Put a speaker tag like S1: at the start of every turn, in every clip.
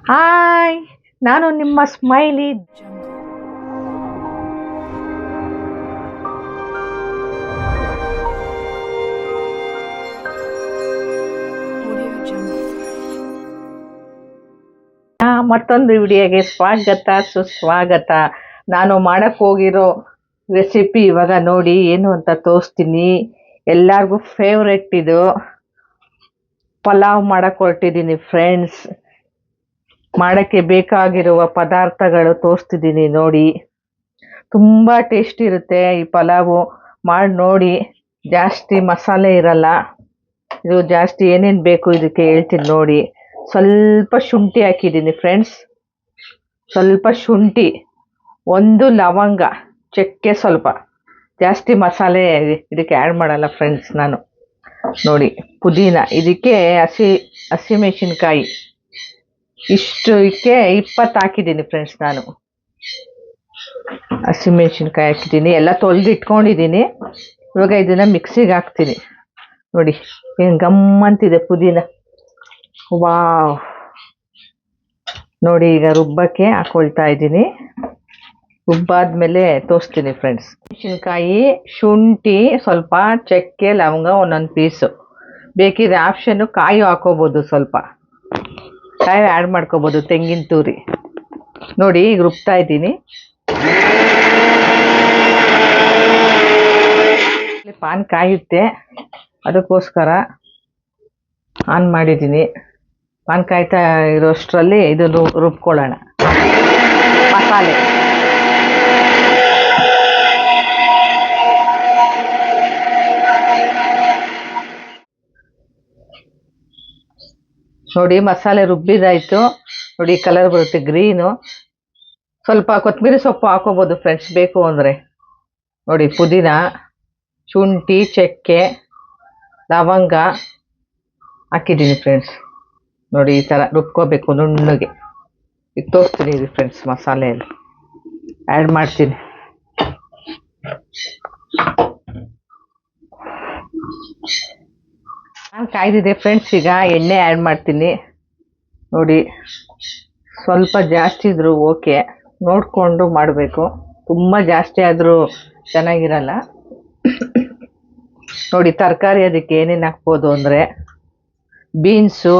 S1: Hi, ನಾನು ನಿಮ್ಮ smiley. ಮತ್ತೊಂದು ವಿಡಿಯೋಗೆ ಸ್ವಾಗತ ಸುಸ್ವಾಗತ. ನಾನು ಮಾಡಕ್ಕೆ ಹೋಗಿರೋ ರೆಸಿಪಿ ಇವಾಗ ನೋಡಿ ಏನು ಅಂತ ತೋರಿಸ್ತೀನಿ. ಎಲ್ಲರಿಗೂ ಫೇವ್ರೆಟ್ ಇದು. ಪಲಾವ್ ಮಾಡಕ್ಕೆ ಹೊರಟಿದ್ದೀನಿ ಫ್ರೆಂಡ್ಸ್. ಮಾಡೋಕ್ಕೆ ಬೇಕಾಗಿರುವ ಪದಾರ್ಥಗಳು ತೋರಿಸ್ತಿದ್ದೀನಿ ನೋಡಿ. ತುಂಬ ಟೇಸ್ಟಿ ಇರುತ್ತೆ ಈ ಪಲಾವು. ಮಾಡಿ ನೋಡಿ. ಜಾಸ್ತಿ ಮಸಾಲೆ ಇರಲ್ಲ ಇದು. ಜಾಸ್ತಿ ಏನೇನು ಬೇಕು ಇದಕ್ಕೆ ಹೇಳ್ತೀನಿ ನೋಡಿ. ಸ್ವಲ್ಪ ಶುಂಠಿ ಹಾಕಿದ್ದೀನಿ ಫ್ರೆಂಡ್ಸ್, ಸ್ವಲ್ಪ ಶುಂಠಿ, ಒಂದು ಲವಂಗ, ಚಕ್ಕೆ, ಸ್ವಲ್ಪ. ಜಾಸ್ತಿ ಮಸಾಲೆ ಇದಕ್ಕೆ ಆ್ಯಡ್ ಮಾಡಲ್ಲ ಫ್ರೆಂಡ್ಸ್ ನಾನು. ನೋಡಿ, ಪುದೀನ, ಇದಕ್ಕೆ ಹಸಿಮೆಣಸಿನ್ಕಾಯಿ ಇಷ್ಟಕ್ಕೆ 20 ಹಾಕಿದ್ದೀನಿ ಫ್ರೆಂಡ್ಸ್ ನಾನು. ಹಸಿಮೆಣಸಿನ್ಕಾಯಿ ಹಾಕಿದ್ದೀನಿ, ಎಲ್ಲ ತೊಳೆದು ಇಟ್ಕೊಂಡಿದ್ದೀನಿ. ಇವಾಗ ಇದನ್ನು ಮಿಕ್ಸಿಗೆ ಹಾಕ್ತೀನಿ. ನೋಡಿ ಏನು ಗಮ್ಮಂತಿದೆ ಪುದೀನ. ವಾವ್, ನೋಡಿ ಈಗ ರುಬ್ಬಕ್ಕೆ ಹಾಕೊಳ್ತಾ ಇದ್ದೀನಿ. ರುಬ್ಬಾದ್ಮೇಲೆ ತೋರಿಸ್ತೀನಿ ಫ್ರೆಂಡ್ಸ್. ಮೆಣಸಿನ್ಕಾಯಿ, ಶುಂಠಿ, ಸ್ವಲ್ಪ ಚಕ್ಕೆ, ಲವಂಗ ಒಂದೊಂದು ಪೀಸು. ಬೇಕಿದ್ರೆ ಆಪ್ಷನ್ನು ಕಾಯಿ ಹಾಕೋಬೋದು, ಸ್ವಲ್ಪ ಕಾಯಿ ಆ್ಯಡ್ ಮಾಡ್ಕೋಬೋದು, ತೆಂಗಿನ ತುರಿ. ನೋಡಿ ಈಗ ರುಬ್ತಾ ಇದ್ದೀನಿ. ಪಾನ್ ಕಾಯುತ್ತೆ, ಅದಕ್ಕೋಸ್ಕರ ಆನ್ ಮಾಡಿದ್ದೀನಿ. ಪಾನ್ ಕಾಯ್ತಾ ಇರೋಷ್ಟರಲ್ಲಿ ಇದನ್ನು ರುಬ್ಕೊಳ್ಳೋಣ ಮಸಾಲೆ. ನೋಡಿ ಮಸಾಲೆ ರುಬ್ಬಿದಾಯಿತು. ನೋಡಿ ಕಲರ್ ಬರುತ್ತೆ ಗ್ರೀನು. ಸ್ವಲ್ಪ ಕೊತ್ತಂಬರಿ ಸೊಪ್ಪು ಹಾಕೋಬೋದು ಫ್ರೆಂಡ್ಸ್ ಬೇಕು ಅಂದರೆ. ನೋಡಿ ಪುದೀನ, ಶುಂಠಿ, ಚಕ್ಕೆ, ಲವಂಗ ಹಾಕಿದ್ದೀನಿ ಫ್ರೆಂಡ್ಸ್. ನೋಡಿ ಈ ಥರ ರುಬ್ಕೋಬೇಕು ನುಣ್ಣಗೆ. ಈಗ ತೋರಿಸ್ತೀನಿ ಇದು ಫ್ರೆಂಡ್ಸ್. ಮಸಾಲೆ ಎಲ್ಲ ಆ್ಯಡ್ ಮಾಡ್ತೀನಿ. ನಾನು ಕಾಯ್ದಿದೆ ಫ್ರೆಂಡ್ಸ್. ಈಗ ಎಣ್ಣೆ ಆ್ಯಡ್ ಮಾಡ್ತೀನಿ. ನೋಡಿ ಸ್ವಲ್ಪ ಜಾಸ್ತಿ ಇದ್ದರೂ ಓಕೆ, ನೋಡಿಕೊಂಡು ಮಾಡಬೇಕು. ತುಂಬ ಜಾಸ್ತಿ ಆದರೂ ಚೆನ್ನಾಗಿರಲ್ಲ. ನೋಡಿ ತರಕಾರಿ ಅದಕ್ಕೆ ಏನೇನು ಹಾಕ್ಬೋದು ಅಂದರೆ ಬೀನ್ಸು,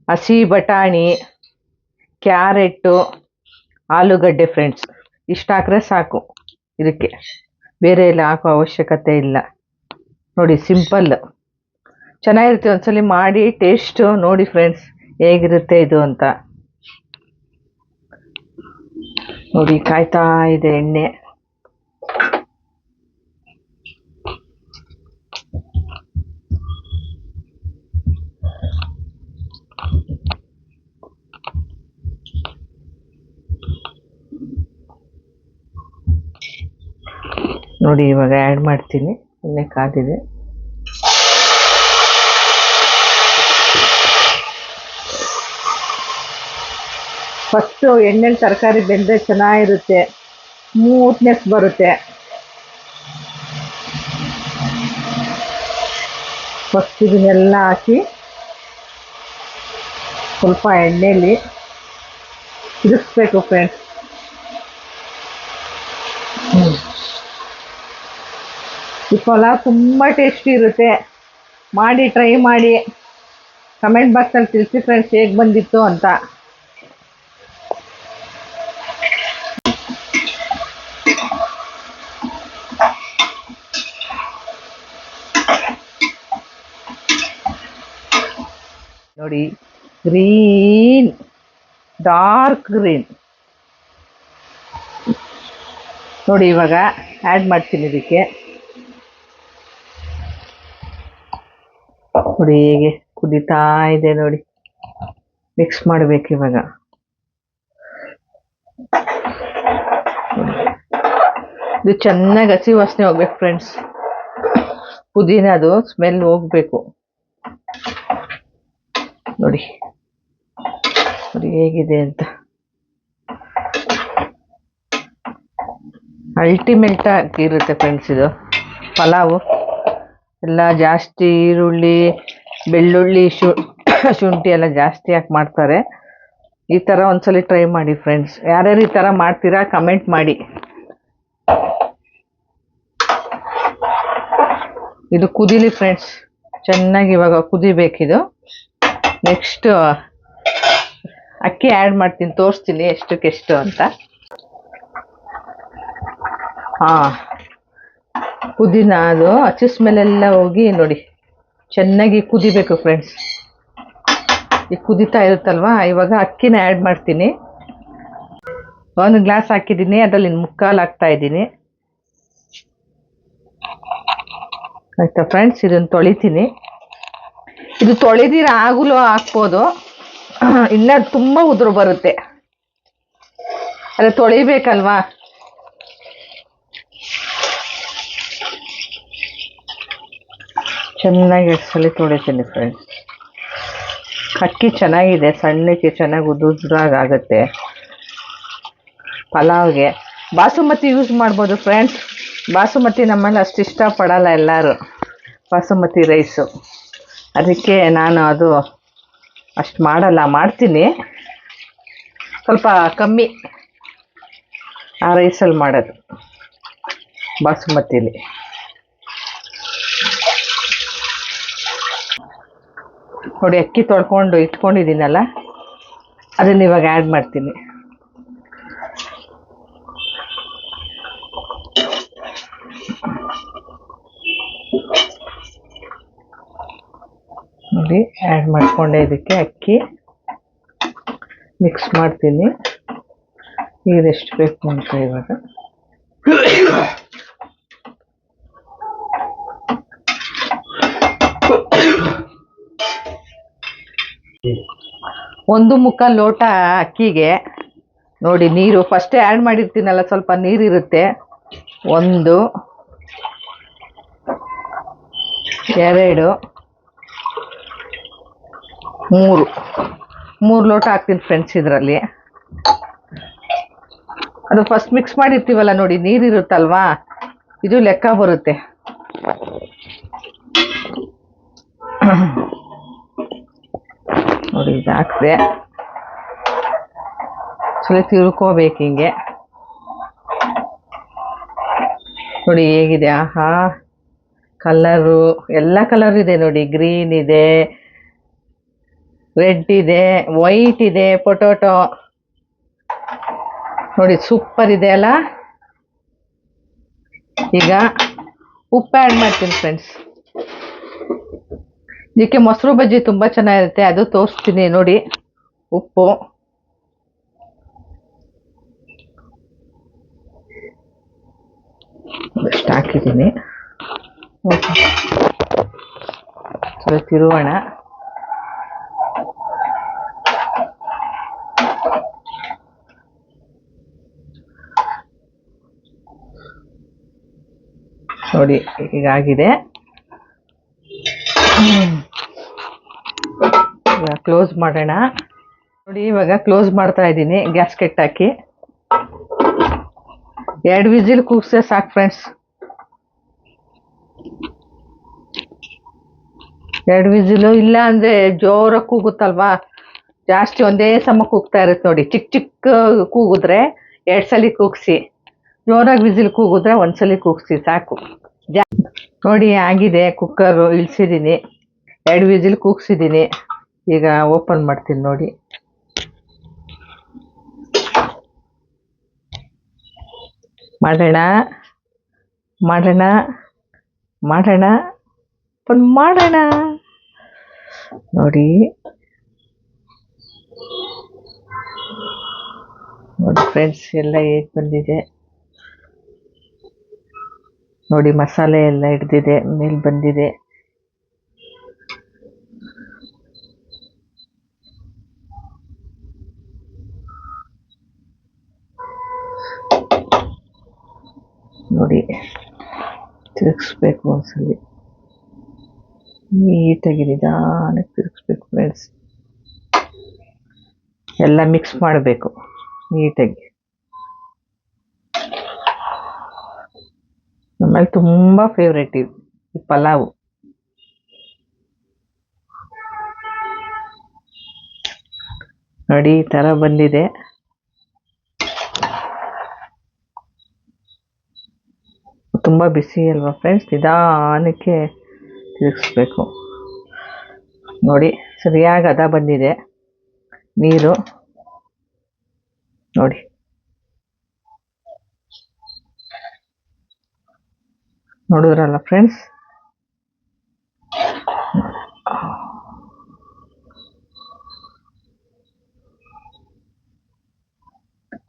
S1: ಹಸಿ ಬಟಾಣಿ, ಕ್ಯಾರೆಟು, ಆಲೂಗಡ್ಡೆ ಫ್ರೆಂಡ್ಸ್. ಇಷ್ಟು ಹಾಕಿದ್ರೆ ಸಾಕು ಇದಕ್ಕೆ, ಬೇರೆ ಎಲ್ಲ ಹಾಕೋ ಅವಶ್ಯಕತೆ ಇಲ್ಲ. ನೋಡಿ ಸಿಂಪಲ್, ಚೆನ್ನಾಗಿರುತ್ತೆ. ಒಂದ್ಸಲಿ ಮಾಡಿ ಟೇಸ್ಟು ನೋಡಿ ಫ್ರೆಂಡ್ಸ್ ಹೇಗಿರುತ್ತೆ ಇದು ಅಂತ. ನೋಡಿ ಕಾಯ್ತಾ ಇದೆ ಎಣ್ಣೆ. ನೋಡಿ ಇವಾಗ ಆ್ಯಡ್ ಮಾಡ್ತೀನಿ. ಎಣ್ಣೆ ಕಾದಿದೆ. ಫಸ್ಟು ಎಣ್ಣೆಲಿ ತರಕಾರಿ ಬೆಂದರೆ ಚೆನ್ನಾಗಿರುತ್ತೆ, ಸ್ಮೂತ್ನೆಸ್ ಬರುತ್ತೆ. ಫಸ್ಟ್ ಇದನ್ನೆಲ್ಲ ಹಾಕಿ ಸ್ವಲ್ಪ ಎಣ್ಣೆಯಲ್ಲಿ ತಿರುಗಿಸ್ಬೇಕು ಫ್ರೆಂಡ್ಸ್. ಈ ಪಲಾವ್ ತುಂಬ ಟೇಸ್ಟಿ ಇರುತ್ತೆ. ಮಾಡಿ ಟ್ರೈ ಮಾಡಿ, ಕಮೆಂಟ್ ಬಾಕ್ಸಲ್ಲಿ ತಿಳಿಸಿ ಫ್ರೆಂಡ್ಸ್ ಹೇಗೆ ಬಂದಿತ್ತು ಅಂತ. ನೋಡಿ ಗ್ರೀನ್, ಡಾರ್ಕ್ ಗ್ರೀನ್. ನೋಡಿ ಇವಾಗ ಆ್ಯಡ್ ಮಾಡ್ತೀನಿ ಇದಕ್ಕೆ. ನೋಡಿ ಹೇಗೆ ಕುದೀತಾ ಇದೆ ನೋಡಿ. ಮಿಕ್ಸ್ ಮಾಡಬೇಕು ಇವಾಗ. ಇದು ಚೆನ್ನಾಗಿ ಹಸಿ ವಾಸನೆ ಹೋಗ್ಬೇಕು ಫ್ರೆಂಡ್ಸ್. ಪುದೀನದು ಸ್ಮೆಲ್ ಹೋಗ್ಬೇಕು. ನೋಡಿ ನೋಡಿ ಹೇಗಿದೆ ಅಂತ. ಅಲ್ಟಿಮೇಟ್ ಆಗಿರುತ್ತೆ ಫ್ರೆಂಡ್ಸ್ ಇದು ಪಲಾವು. ಎಲ್ಲ ಜಾಸ್ತಿ ಈರುಳ್ಳಿ, ಬೆಳ್ಳುಳ್ಳಿ, ಶುಂಠಿ ಎಲ್ಲ ಜಾಸ್ತಿ ಹಾಕಿ ಮಾಡ್ತಾರೆ. ಈ ಥರ ಒಂದ್ಸಲಿ ಟ್ರೈ ಮಾಡಿ ಫ್ರೆಂಡ್ಸ್. ಯಾರ್ಯಾರು ಈ ಥರ ಮಾಡ್ತೀರಾ ಕಮೆಂಟ್ ಮಾಡಿ. ಇದು ಕುದೀಲಿ ಫ್ರೆಂಡ್ಸ್, ಚೆನ್ನಾಗಿ ಇವಾಗ ಕುದಿಬೇಕಿದು. ನೆಕ್ಸ್ಟ್ ಅಕ್ಕಿ ಆ್ಯಡ್ ಮಾಡ್ತೀನಿ, ತೋರಿಸ್ತೀನಿ ಎಷ್ಟಕ್ಕೆಷ್ಟು ಅಂತ. ಪುದೀನ ಅದು ಹಚ್ಚ ಸ್ಮೆಲ್ಲೆಲ್ಲ ಹೋಗಿ ನೋಡಿ ಚೆನ್ನಾಗಿ ಕುದಿಬೇಕು ಫ್ರೆಂಡ್ಸ್. ಈಗ ಕುದೀತಾ ಇರುತ್ತಲ್ವಾ, ಇವಾಗ ಅಕ್ಕಿನ ಆ್ಯಡ್ ಮಾಡ್ತೀನಿ. 1 ಗ್ಲಾಸ್ ಹಾಕಿದ್ದೀನಿ, ಅದರಲ್ಲಿ 3/4 ಹಾಕ್ತಾ ಇದ್ದೀನಿ. ಆಯ್ತಾ ಫ್ರೆಂಡ್ಸ್, ಇದನ್ನು ತೊಳಿತೀನಿ. ಇದು ತೊಳೆದಿರ ಆಗಲೂ ಹಾಕ್ಬೋದು, ಇಲ್ಲ ತುಂಬ ಉದುರು ಬರುತ್ತೆ, ಅದೇ ತೊಳಿಬೇಕಲ್ವಾ. ಚೆನ್ನಾಗಿ ಸಲ ತೊಳಿತೀನಿ ಫ್ರೆಂಡ್ಸ್. ಅಕ್ಕಿ ಚೆನ್ನಾಗಿದೆ, ಸಣ್ಣಕ್ಕೆ ಚೆನ್ನಾಗಿ ಉದುರಾಗುತ್ತೆ. ಪಲಾವ್ಗೆ ಬಾಸುಮತಿ ಯೂಸ್ ಮಾಡ್ಬೋದು ಫ್ರೆಂಡ್ಸ್. ಬಾಸುಮತಿ ನಮ್ಮಲ್ಲಿ ಅಷ್ಟು ಇಷ್ಟಪಡಲ್ಲ ಎಲ್ಲರೂ, ಬಾಸುಮತಿ ರೈಸು. ಅದಕ್ಕೆ ನಾನು ಅದು ಅಷ್ಟು ಮಾಡಲ್ಲ, ಮಾಡ್ತೀನಿ ಸ್ವಲ್ಪ ಕಮ್ಮಿ ಆ ರೈಸಲ್ಲಿ ಮಾಡೋದು, ಬಾಸುಮತಿಲಿ. ನೋಡಿ ಅಕ್ಕಿ ತೊಳ್ಕೊಂಡು ಇಟ್ಕೊಂಡಿದ್ದೀನಲ್ಲ, ಅದನ್ನು ಇವಾಗ ಆ್ಯಡ್ ಮಾಡ್ತೀನಿ. ನೋಡಿ ಆ್ಯಡ್ ಮಾಡಿಕೊಂಡೆ, ಇದಕ್ಕೆ ಅಕ್ಕಿ ಮಿಕ್ಸ್ ಮಾಡ್ತೀನಿ. ನೀರೆಷ್ಟು ಬೇಕು ಅಂತ ಇವಾಗ ಒಂದು 1/4 ಲೋಟ ಅಕ್ಕಿಗೆ ನೋಡಿ ನೀರು ಫಸ್ಟೇ ಆ್ಯಡ್ ಮಾಡಿರ್ತೀನಲ್ಲ, ಸ್ವಲ್ಪ ನೀರಿರುತ್ತೆ. 1 2 3 ಲೋಟ ಹಾಕ್ತೀನಿ ಫ್ರೆಂಡ್ಸ್ ಇದರಲ್ಲಿ. ಅದು ಫಸ್ಟ್ ಮಿಕ್ಸ್ ಮಾಡಿರ್ತೀವಲ್ಲ ನೋಡಿ, ನೀರಿರುತ್ತಲ್ವಾ, ಇದು ಲೆಕ್ಕ ಬರುತ್ತೆ. ನೋಡಿ ಇದು ಹಾಕಿದೆ, ಸ್ವಲ್ಪ ತಿಳ್ಕೋಬೇಕು ಹಿಂಗೆ. ನೋಡಿ ಹೇಗಿದೆ, ಆಹಾ ಕಲರು, ಎಲ್ಲ ಕಲರ್ ಇದೆ ನೋಡಿ. ಗ್ರೀನ್ ಇದೆ, ರೆಡ್ ಇದೆ, ವೈಟ್ ಇದೆ, ಪೊಟೊಟೊ ನೋಡಿ ಸೂಪರ್ ಇದೆ ಅಲ್ಲ. ಈಗ ಉಪ್ಪು ಆ್ಯಡ್ ಮಾಡ್ತೀನಿ ಫ್ರೆಂಡ್ಸ್. ಇದಕ್ಕೆ ಮೊಸರು ಬಜ್ಜಿ ತುಂಬ ಚೆನ್ನಾಗಿರುತ್ತೆ, ಅದು ತೋರಿಸ್ತೀನಿ ನೋಡಿ. ಉಪ್ಪು ಇಷ್ಟು ಹಾಕಿದ್ದೀನಿ. ಸ್ವಲ್ಪ ತಿರುವೋಣ. ನೋಡಿ ಹೀಗಾಗಿದೆ. ಇವಾಗ ಕ್ಲೋಸ್ ಮಾಡೋಣ. ನೋಡಿ ಇವಾಗ ಕ್ಲೋಸ್ ಮಾಡ್ತಾ ಇದ್ದೀನಿ, ಗ್ಯಾಸ್ಕೆಟ್ ಹಾಕಿ 2 ವಿಸಿಲ್ ಕೂಗ್ಸೆ ಸಾಕು ಫ್ರೆಂಡ್ಸ್. 2 ವಿಸಿಲು, ಇಲ್ಲ ಅಂದರೆ ಜೋರಾಗಿ ಕೂಗುತ್ತಲ್ವಾ, ಜಾಸ್ತಿ ಒಂದೇ ಸಮ ಕೂಗ್ತಾ ಇರುತ್ತೆ ನೋಡಿ. ಚಿಕ್ಕ ಕೂಗಿದ್ರೆ 2 ಸಲ ಕೂಗಿಸಿ, ಜೋರಾಗಿ ವಿಸಿಲ್ ಕೂಗಿದ್ರೆ 1 ಸಲ ಕೂಗಿಸಿ ಸಾಕು. ನೋಡಿ ಆಗಿದೆ, ಕುಕ್ಕರು ಇಳಿಸಿದ್ದೀನಿ, 2 ವಿಸಿಲ್ ಕೂಗಿಸಿದ್ದೀನಿ. ಈಗ ಓಪನ್ ಮಾಡ್ತೀನಿ ನೋಡಿ. ಮಾಡೋಣ ಓಪನ್ ಮಾಡೋಣ. ನೋಡಿ ಫ್ರೆಂಡ್ಸ್, ಎಲ್ಲ ಹೇಗೆ ಬಂದಿದೆ ನೋಡಿ. ಮಸಾಲೆ ಎಲ್ಲ ಹಿಡ್ದಿದೆ, ಮೇಲೆ ಬಂದಿದೆ. ನೋಡಿ ತಿರುಗಿಸ್ಬೇಕು ಒಂದ್ಸಲಿ, ನೀಟಾಗಿ ನಿಧಾನಕ್ಕೆ ತಿರುಗಿಸ್ಬೇಕು ಫ್ರೆಂಡ್ಸ್. ಎಲ್ಲ ಮಿಕ್ಸ್ ಮಾಡಬೇಕು ನೀಟಾಗಿ. ನಮ್ಮಲ್ಲಿ ತುಂಬ ಫೇವ್ರೇಟ್ ಇದು ಈ ಪಲಾವು. ನೋಡಿ ಈ ಥರ ಬಂದಿದೆ. ತುಂಬ ಬಿಸಿ ಅಲ್ವಾ ಫ್ರೆಂಡ್ಸ್, ನಿಧಾನಕ್ಕೆ ತಿರುಗಿಸ್ಬೇಕು. ನೋಡಿ ಸರಿಯಾಗಿ ಹದ ಬಂದಿದೆ ನೀರು. ನೋಡಿ ನೋಡಿದ್ರಲ್ಲ ಫ್ರೆಂಡ್ಸ್.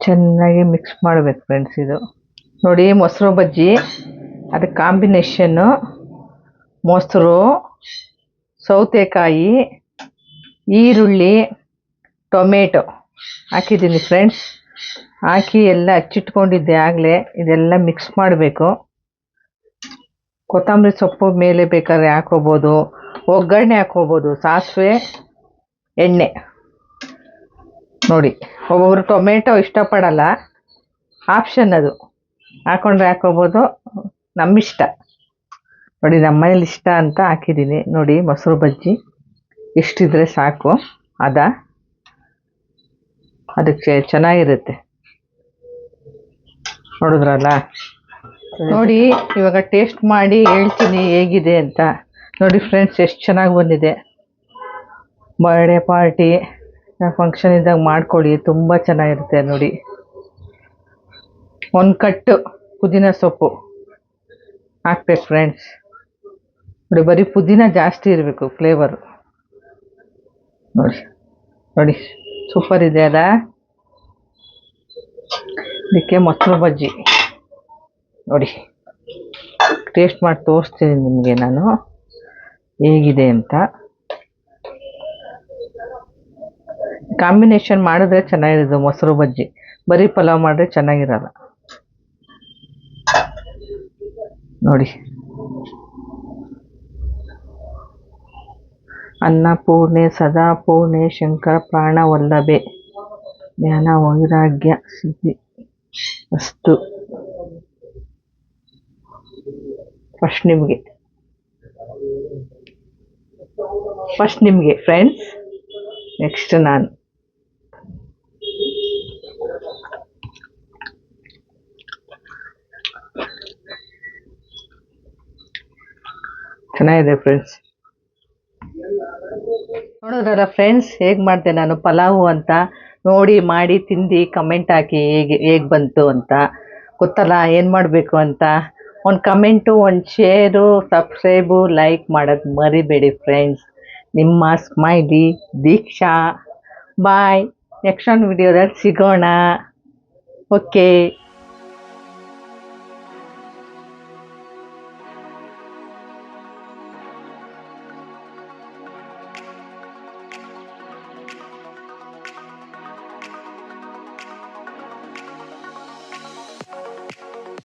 S1: ಚೆನ್ನಾಗಿ ಮಿಕ್ಸ್ ಮಾಡಬೇಕು ಫ್ರೆಂಡ್ಸ್. ಇದು ನೋಡಿ ಮೊಸರು ಬಜ್ಜಿ, ಅದಕ್ಕೆ ಕಾಂಬಿನೇಷನ್ನು ಮೊಸರು, ಸೌತೆಕಾಯಿ, ಈರುಳ್ಳಿ, ಟೊಮೆಟೊ ಹಾಕಿದ್ದೀನಿ ಫ್ರೆಂಡ್ಸ್. ಹಾಕಿ ಎಲ್ಲ ಹಚ್ಚಿಟ್ಕೊಂಡಿದ್ದೆ ಆಗಲೇ. ಇದೆಲ್ಲ ಮಿಕ್ಸ್ ಮಾಡಬೇಕು. ಕೊತ್ತಂಬರಿ ಸೊಪ್ಪು ಮೇಲೆ ಬೇಕಾದ್ರೆ ಹಾಕೋಬೋದು, ಒಗ್ಗರಣೆ ಹಾಕೋಬೋದು, ಸಾಸಿವೆ, ಎಣ್ಣೆ. ನೋಡಿ ಒಬ್ಬೊಬ್ರು ಟೊಮೆಟೊ ಇಷ್ಟಪಡಲ್ಲ, ಆಪ್ಷನ್ ಅದು, ಹಾಕೊಂಡ್ರೆ ಹಾಕೋಬೋದು, ನಮ್ಮಿಷ್ಟ. ನೋಡಿ ನಮ್ಮನೇಲಿ ಇಷ್ಟ ಅಂತ ಹಾಕಿದ್ದೀನಿ. ನೋಡಿ ಮೊಸರು ಬಜ್ಜಿ ಇಷ್ಟಿದ್ರೆ ಸಾಕು, ಅದಕ್ಕೆ ಚೆನ್ನಾಗಿರುತ್ತೆ. ನೋಡಿದ್ರಲ್ಲ. ನೋಡಿ ಇವಾಗ ಟೇಸ್ಟ್ ಮಾಡಿ ಹೇಳ್ತೀನಿ ಹೇಗಿದೆ ಅಂತ. ನೋಡಿ ಫ್ರೆಂಡ್ಸ್ ಎಷ್ಟು ಚೆನ್ನಾಗಿ ಬಂದಿದೆ. ಬರ್ಡೇ ಪಾರ್ಟಿ ಫಂಕ್ಷನ್ ಇದ್ದಾಗ ಮಾಡ್ಕೊಳ್ಳಿ, ತುಂಬ ಚೆನ್ನಾಗಿರುತ್ತೆ. ನೋಡಿ ಒಂದು ಕಟ್ಟು ಪುದೀನ ಸೊಪ್ಪು ಹಾಕ್ಬೇಕು ಫ್ರೆಂಡ್ಸ್. ನೋಡಿ ಬರೀ ಪುದೀನ ಜಾಸ್ತಿ ಇರಬೇಕು ಫ್ಲೇವರು. ನೋಡಿ ನೋಡಿ ಸೂಪರ್ ಇದೆ ಅಲ್ಲ. ಇದಕ್ಕೆ ಮೊಸರು ಬಜ್ಜಿ ನೋಡಿ ಟೇಸ್ಟ್ ಮಾಡಿ ತೋರಿಸ್ತೀನಿ ನಿಮಗೆ ನಾನು ಹೇಗಿದೆ ಅಂತ. ಕಾಂಬಿನೇಷನ್ ಮಾಡಿದ್ರೆ ಚೆನ್ನಾಗಿರೋದು ಮೊಸರು ಬಜ್ಜಿ, ಬರೀ ಪಲಾವ್ ಮಾಡಿದ್ರೆ ಚೆನ್ನಾಗಿರಲ್ಲ. ನೋಡಿ ಅನ್ನಪೂರ್ಣೆ ಸದಾ ಪೂರ್ಣೆ ಶಂಕರ ಪ್ರಾಣ ವಲ್ಲಭೆ ಜ್ಞಾನ ವೈರಾಗ್ಯ ಸಿದ್ಧಿ ಅಸ್ತು. ಫಸ್ಟ್ ನಿಮಗೆ ಫ್ರೆಂಡ್ಸ್, ನೆಕ್ಸ್ಟ್ ನಾನು. ಚೆನ್ನಾಗಿದೆ ಫ್ರೆಂಡ್ಸ್. ನೋಡಿದ್ರಲ್ಲ ಫ್ರೆಂಡ್ಸ್ ಹೇಗೆ ಮಾಡಿದೆ ನಾನು ಪಲಾವು ಅಂತ. ನೋಡಿ ಮಾಡಿ ತಿಂದು ಕಮೆಂಟ್ ಹಾಕಿ ಹೇಗೆ ಬಂತು ಅಂತ. ಗೊತ್ತಲ್ಲ ಏನು ಮಾಡಬೇಕು ಅಂತ. ಒಂದು ಕಮೆಂಟು, ಒಂದು ಶೇರು, ಸಬ್ಸ್ಕ್ರೈಬು, ಲೈಕ್ ಮಾಡೋದು ಮರಿಬೇಡಿ ಫ್ರೆಂಡ್ಸ್. ನಿಮ್ಮ ಸ್ಮೈಲಿ ದೀಕ್ಷಾ. ಬಾಯ್. ನೆಕ್ಸ್ಟ್ ಒಂದು ವಿಡಿಯೋದಲ್ಲಿ ಸಿಗೋಣ. ಓಕೆ.